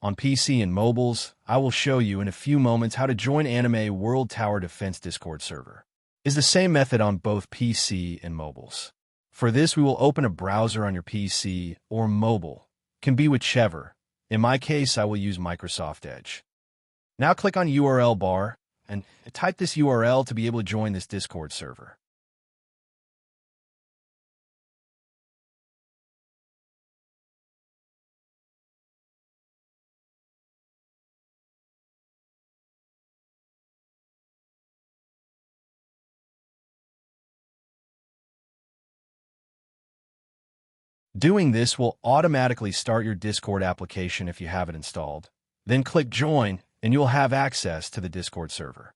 On PC and mobiles, I will show you in a few moments how to join Anime World Tower Defense Discord server. It's the same method on both PC and mobiles. For this, we will open a browser on your PC or mobile. Can be whichever. In my case, I will use Microsoft Edge. Now click on URL bar and type this URL to be able to join this Discord server. Doing this will automatically start your Discord application if you have it installed. Then click Join, and you'll have access to the Discord server.